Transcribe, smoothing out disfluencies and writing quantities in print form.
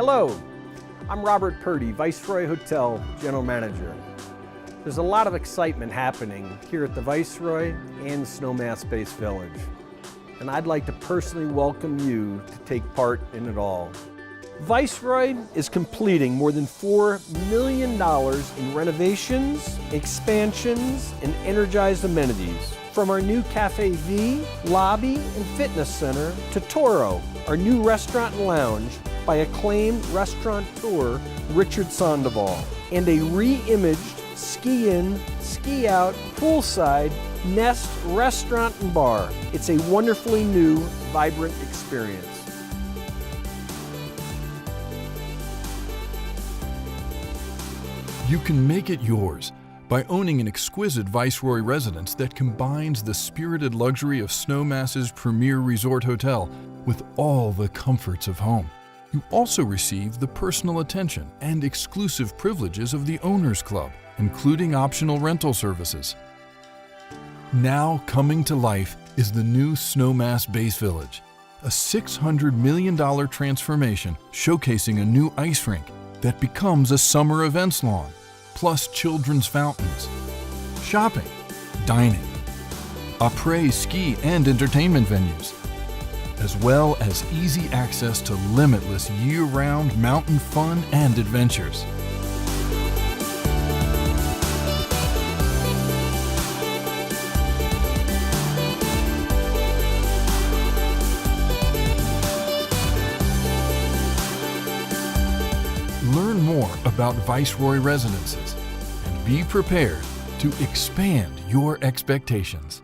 Hello, I'm Robert Purdy, Viceroy Hotel General Manager. There's a lot of excitement happening here at the Viceroy and Snowmass Space Village, and I'd like to personally welcome you to take part in it all. Viceroy is completing more than $4 million in renovations, expansions, and energized amenities. From our new Cafe V, lobby, and fitness center to Toro, our new restaurant and lounge by acclaimed restaurateur Richard Sandoval, and a re-imaged ski-in, ski-out, poolside, Nest restaurant and bar. It's a wonderfully new, vibrant experience. You can make it yours by owning an exquisite Viceroy residence that combines the spirited luxury of Snowmass's premier resort hotel with all the comforts of home. You also receive the personal attention and exclusive privileges of the Owners Club, including optional rental services. Now coming to life is the new Snowmass Base Village, a $600 million transformation showcasing a new ice rink that becomes a summer events lawn, plus children's fountains, shopping, dining, après ski and entertainment venues, as well as easy access to limitless year-round mountain fun and adventures. Learn more about Viceroy Residences and be prepared to expand your expectations.